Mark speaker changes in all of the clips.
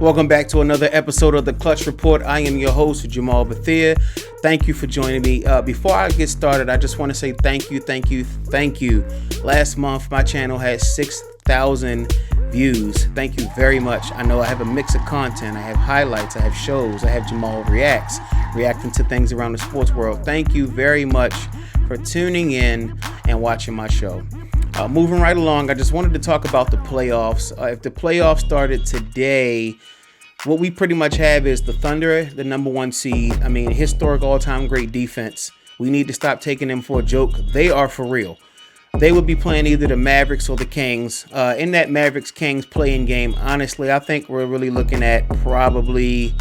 Speaker 1: Welcome back to another episode of The Clutch Report. I am your host, Jamaal Bethea. Thank you for joining me. Before I get started, I just want to say thank you. Last month, my channel had 6,000 views. Thank you very much. I know I have a mix of content. I have highlights, I have shows, I have Jamaal reacting to things around the sports world. Thank you very much for tuning in and watching my show. Moving right along, I just wanted to talk about the playoffs. If the playoffs started today, what we pretty much have is the Thunder, the number one seed. I mean, historic all-time great defense. We need to stop taking them for a joke. They are for real. They would be playing either the Mavericks or the Kings. In that Mavericks-Kings playing game, honestly, I think we're really looking at probably...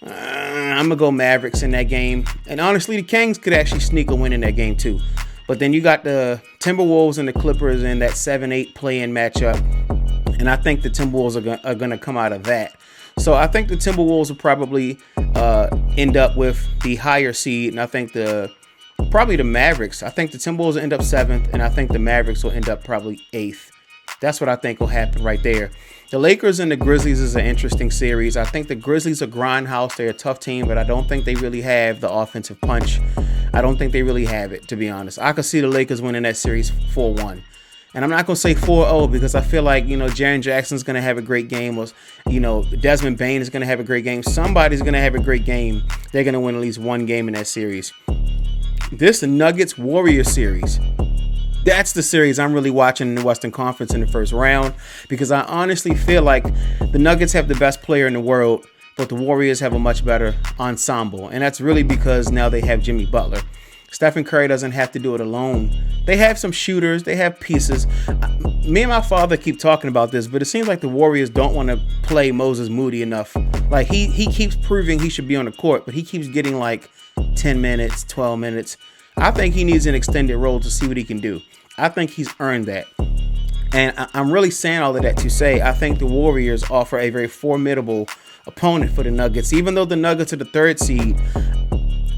Speaker 1: I'm going to go Mavericks in that game. And honestly, the Kings could actually sneak a win in that game too. But then you got the Timberwolves and the Clippers in that 7-8 play-in matchup. And I think the Timberwolves are going to come out of that. So I think the Timberwolves will probably end up with the higher seed. And I think probably the Mavericks. I think the Timberwolves will end up 7th. And I think the Mavericks will end up probably 8th. That's what I think will happen right there. The Lakers and the Grizzlies is an interesting series. I think the Grizzlies are grindhouse. They're a tough team, but I don't think they really have the offensive punch. I don't think they really have it, to be honest. I could see the Lakers winning that series 4-1. And I'm not going to say 4-0 because I feel like, Jaren Jackson's going to have a great game. Or, Desmond Bane is going to have a great game. Somebody's going to have a great game. They're going to win at least one game in that series. This Nuggets-Warriors series. That's the series I'm really watching in the Western Conference in the first round because I honestly feel like the Nuggets have the best player in the world, but the Warriors have a much better ensemble. And that's really because now they have Jimmy Butler. Stephen Curry doesn't have to do it alone. They have some shooters. They have pieces. Me and my father keep talking about this, but it seems like the Warriors don't want to play Moses Moody enough. Like he keeps proving he should be on the court, but he keeps getting like 10 minutes, 12 minutes. I think he needs an extended role to see what he can do. I think he's earned that. And I'm really saying all of that to say I think the Warriors offer a very formidable opponent for the Nuggets. Even though the Nuggets are the 3rd seed,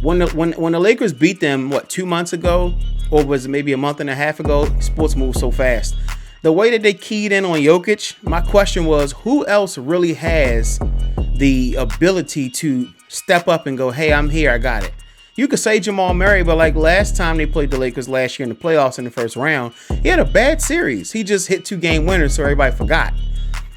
Speaker 1: when the Lakers beat them, 2 months ago? Or was it maybe a month and a half ago? Sports move so fast. The way that they keyed in on Jokic, my question was, who else really has the ability to step up and go, hey, I'm here, I got it? You could say Jamal Murray, but like last time they played the Lakers last year in the playoffs in the first round, he had a bad series. He just hit 2 game winners, so everybody forgot.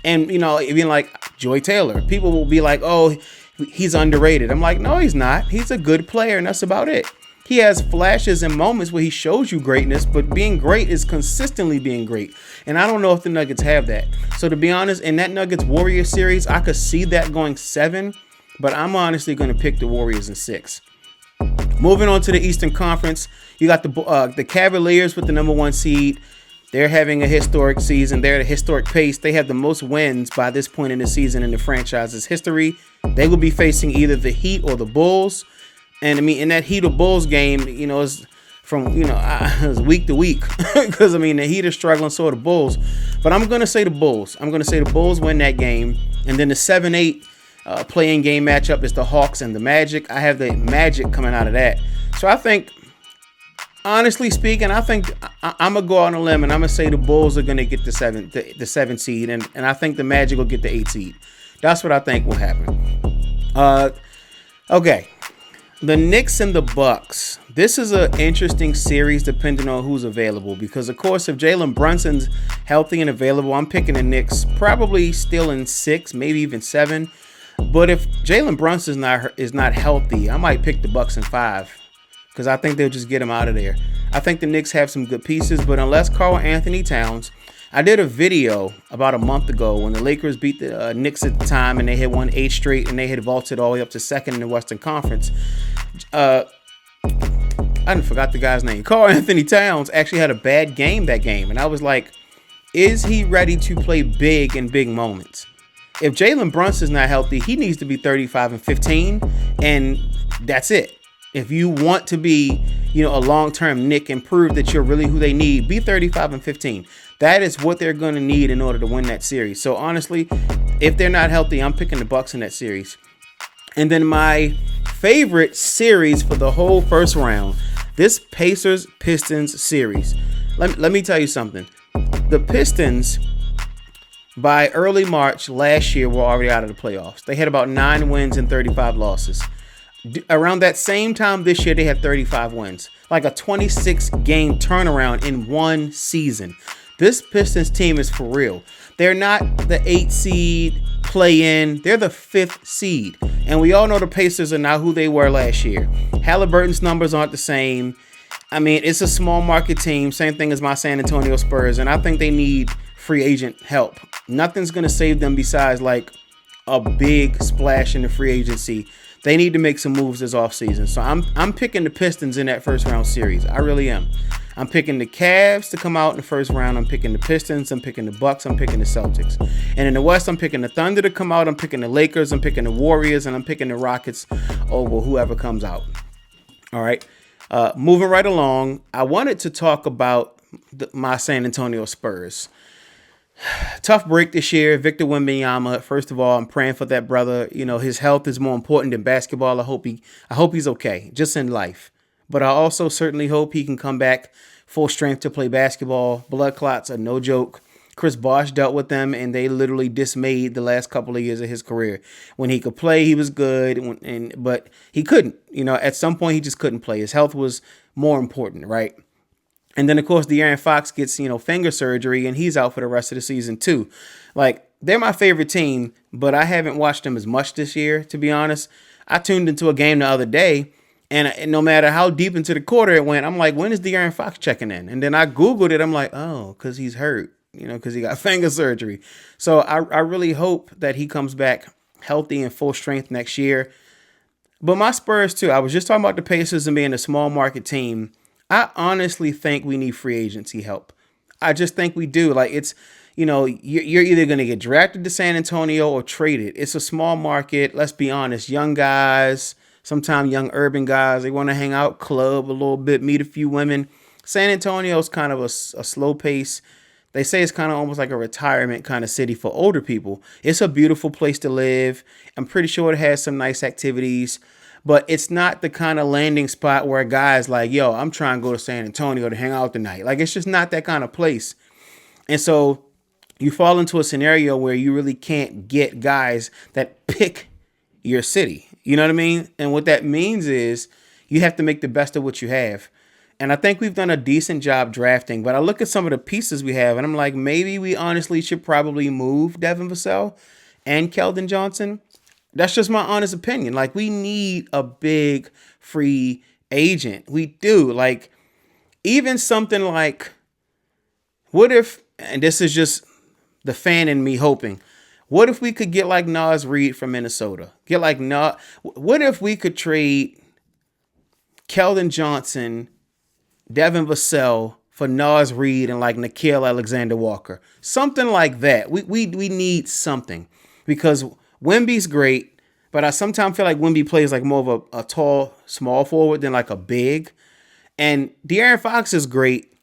Speaker 1: And, even like Joy Taylor, people will be like, oh, he's underrated. I'm like, no, he's not. He's a good player, and that's about it. He has flashes and moments where he shows you greatness, but being great is consistently being great. And I don't know if the Nuggets have that. So to be honest, in that Nuggets-Warriors series, I could see that going 7, but I'm honestly going to pick the Warriors in 6. Moving on to the Eastern Conference, you got the Cavaliers with the number 1 seed. They're having a historic season. They're at a historic pace. They have the most wins by this point in the season in the franchise's history. They will be facing either the Heat or the Bulls. And I mean, in that Heat or Bulls game, it's from, it's week to week because, the Heat are struggling, so are the Bulls. But I'm going to say the Bulls. I'm going to say the Bulls win that game. And then the 7-8 playing game matchup is the Hawks and the Magic. I have the Magic coming out of that. So I think, honestly speaking, I think I'm going to go out on a limb and I'm going to say the Bulls are going to get the 7 seed and I think the Magic will get the 8 seed. That's what I think will happen. Okay. The Knicks and the Bucks. This is an interesting series depending on who's available because, of course, if Jalen Brunson's healthy and available, I'm picking the Knicks probably still in 6, maybe even 7. But if Jalen Brunson is not healthy, I might pick the Bucks in 5 because I think they'll just get him out of there. I think the Knicks have some good pieces, but unless Karl-Anthony Towns, I did a video about a month ago when the Lakers beat the Knicks at the time and they had won 8 straight and they had vaulted all the way up to 2nd in the Western Conference. I forgot the guy's name. Karl-Anthony Towns actually had a bad game that game, and I was like, is he ready to play big in big moments? If Jalen Brunson's not healthy, he needs to be 35 and 15, and that's it. If you want to be, a long-term Knick and prove that you're really who they need, be 35 and 15. That is what they're going to need in order to win that series. So honestly, if they're not healthy, I'm picking the Bucks in that series. And then my favorite series for the whole first round, this Pacers-Pistons series. Let me tell you something. The Pistons By early March last year, we're already out of the playoffs. They had about 9 wins and 35 losses. Around that same time this year, they had 35 wins. Like a 26-game turnaround in one season. This Pistons team is for real. They're not the 8 seed play-in. They're the 5th seed. And we all know the Pacers are not who they were last year. Halliburton's numbers aren't the same. I mean, it's a small market team. Same thing as my San Antonio Spurs. And I think they need free agent help. Nothing's going to save them besides like a big splash in the free agency. They need to make some moves this offseason. So I'm picking the Pistons in that first round series. I really am. I'm picking the Cavs to come out in the first round. I'm picking the Pistons. I'm picking the Bucks. I'm picking the Celtics. And in the West, I'm picking the Thunder to come out. I'm picking the Lakers. I'm picking the Warriors. And I'm picking the Rockets over whoever comes out. All right. Moving right along, I wanted to talk about my San Antonio Spurs. Tough break this year. Victor Wembanyama. First of all, I'm praying for that brother. You know, his health is more important than basketball. I hope he's okay, just in life. But I also certainly hope he can come back full strength to play basketball. Blood clots are no joke. Chris Bosh dealt with them, and they literally dismayed the last couple of years of his career. When he could play, he was good, but he couldn't. You know, at some point, he just couldn't play. His health was more important, right? And then, of course, De'Aaron Fox gets, finger surgery, and he's out for the rest of the season, too. Like, they're my favorite team, but I haven't watched them as much this year, to be honest. I tuned into a game the other day, and no matter how deep into the quarter it went, I'm like, when is De'Aaron Fox checking in? And then I Googled it. I'm like, oh, because he's hurt, because he got finger surgery. So I really hope that he comes back healthy and full strength next year. But my Spurs, too. I was just talking about the Pacers and being a small market team. I honestly think we need free agency help. I just think we do. Like, it's, you're either going to get drafted to San Antonio or traded. It's a small market. Let's be honest. Young guys, sometimes young urban guys, they want to hang out, club a little bit, meet a few women. San Antonio's kind of a slow pace. They say it's kind of almost like a retirement kind of city for older people. It's a beautiful place to live. I'm pretty sure it has some nice activities. But it's not the kind of landing spot where a guy's like, yo, I'm trying to go to San Antonio to hang out tonight. Like, it's just not that kind of place. And so you fall into a scenario where you really can't get guys that pick your city. You know what I mean? And what that means is you have to make the best of what you have. And I think we've done a decent job drafting. But I look at some of the pieces we have, and I'm like, maybe we honestly should probably move Devin Vassell and Keldon Johnson. That's just my honest opinion. Like, we need a big free agent. We do. Like, even something like, what if, and this is just the fan in me hoping, what if we could get like Naz Reid from Minnesota? What if we could trade Keldon Johnson, Devin Vassell for Naz Reid and like Nickeil Alexander-Walker? Something like that. We need something, because Wemby's great, but I sometimes feel like Wemby plays like more of a tall, small forward than like a big. And De'Aaron Fox is great,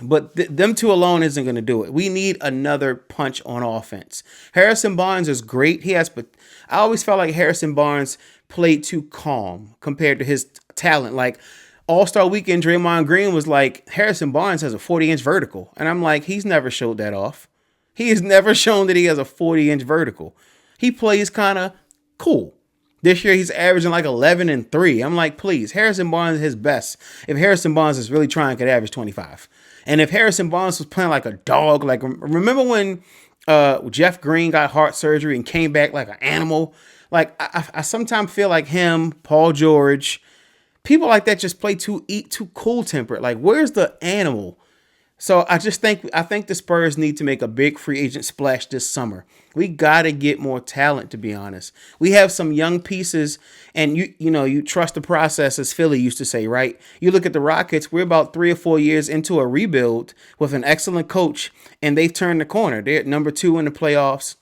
Speaker 1: but them two alone isn't going to do it. We need another punch on offense. Harrison Barnes is great. But I always felt like Harrison Barnes played too calm compared to his talent. Like, All-Star Weekend, Draymond Green was like, Harrison Barnes has a 40-inch vertical. And I'm like, he's never showed that off. He has never shown that he has a 40-inch vertical. He plays kind of cool. This year, he's averaging like 11 and 3. I'm like, please, Harrison Barnes is his best. If Harrison Barnes is really trying, could average 25. And if Harrison Barnes was playing like a dog, like, remember when Jeff Green got heart surgery and came back like an animal? Like, I sometimes feel like him, Paul George, people like that just too cool tempered. Like, where's the animal? So I think the Spurs need to make a big free agent splash this summer. We got to get more talent, to be honest. We have some young pieces, and you trust the process, as Philly used to say, right? You look at the Rockets, we're about 3 or 4 years into a rebuild with an excellent coach, and they've turned the corner. They're at number 2 in the playoffs,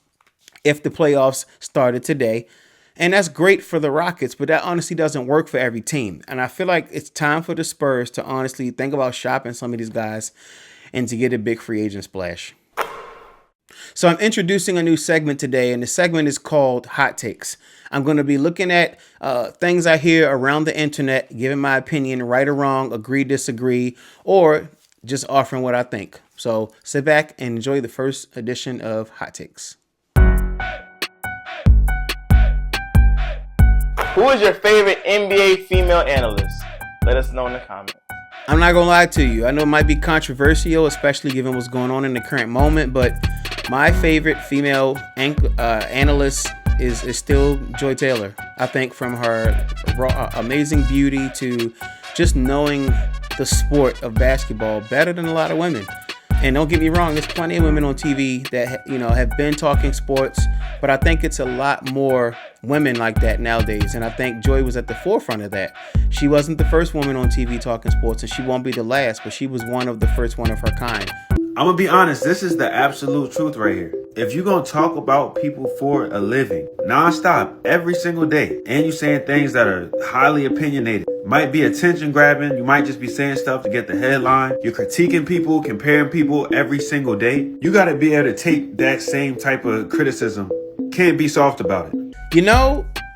Speaker 1: if the playoffs started today. And that's great for the Rockets, but that honestly doesn't work for every team. And I feel like it's time for the Spurs to honestly think about shopping some of these guys and to get a big free agent splash. So I'm introducing a new segment today, and the segment is called Hot Takes. I'm going to be looking at things I hear around the internet, giving my opinion, right or wrong, agree, disagree, or just offering what I think. So sit back and enjoy the first edition of Hot Takes.
Speaker 2: Who is your favorite NBA female analyst? Let us know in the comments.
Speaker 1: I'm not going to lie to you. I know it might be controversial, especially given what's going on in the current moment, but my favorite female analyst is still Joy Taylor. I think from her amazing beauty to just knowing the sport of basketball better than a lot of women. And don't get me wrong, there's plenty of women on TV that have been talking sports, but I think it's a lot more women like that nowadays. And I think Joy was at the forefront of that. She wasn't the first woman on TV talking sports, and she won't be the last, but she was one of the first one of her kind.
Speaker 3: I'm gonna be honest, this is the absolute truth right here. If you're gonna talk about people for a living, nonstop, every single day, and you saying things that are highly opinionated, might be attention grabbing, you might just be saying stuff to get the headline, you're critiquing people, comparing people every single day, you gotta be able to take that same type of criticism. Can't be soft about it.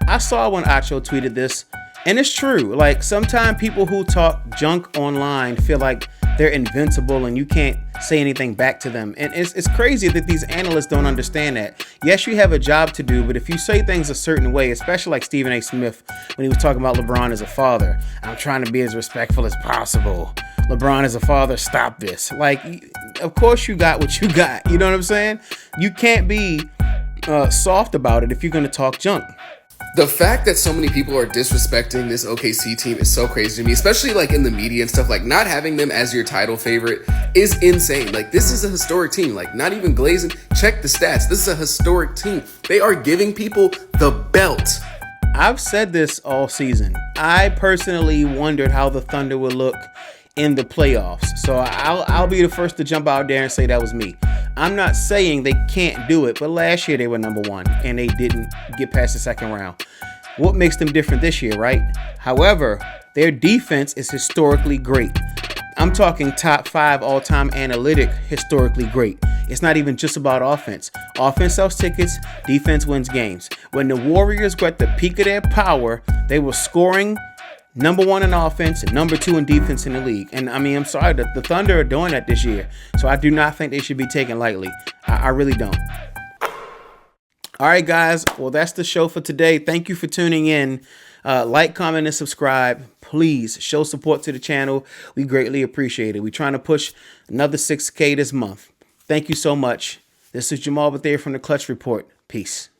Speaker 1: I saw when Acho tweeted this, and it's true. Like, sometimes people who talk junk online feel like they're invincible and you can't say anything back to them. And it's crazy that these analysts don't understand that. Yes, you have a job to do, but if you say things a certain way, especially like Stephen A. Smith when he was talking about LeBron as a father, I'm trying to be as respectful as possible. LeBron as a father, stop this. Like, of course you got what you got. You know what I'm saying? You can't be soft about it if you're going to talk junk.
Speaker 4: The fact that so many people are disrespecting this OKC team is so crazy to me, especially like in the media and stuff. Like, not having them as your title favorite is insane. Like, this is a historic team. Like, not even glazing. Check the stats. This is a historic team. They are giving people the belt.
Speaker 1: I've said this all season. I personally wondered how the Thunder would look in the playoffs. So I'll be the first to jump out there and say that was me. I'm not saying they can't do it, but last year they were number one and they didn't get past the second round. What makes them different this year, right? However, their defense is historically great. I'm talking top 5 all-time analytic, historically great. It's not even just about offense. Offense sells tickets, defense wins games. When the Warriors were at the peak of their power, they were scoring number 1 in offense and number 2 in defense in the league. And I mean, I'm sorry, the Thunder are doing that this year. So I do not think they should be taken lightly. I really don't. All right, guys. Well, that's the show for today. Thank you for tuning in. Like, comment, and subscribe. Please show support to the channel. We greatly appreciate it. We're trying to push another 6K this month. Thank you so much. This is Jamaal Bethea from The Clutch Report. Peace.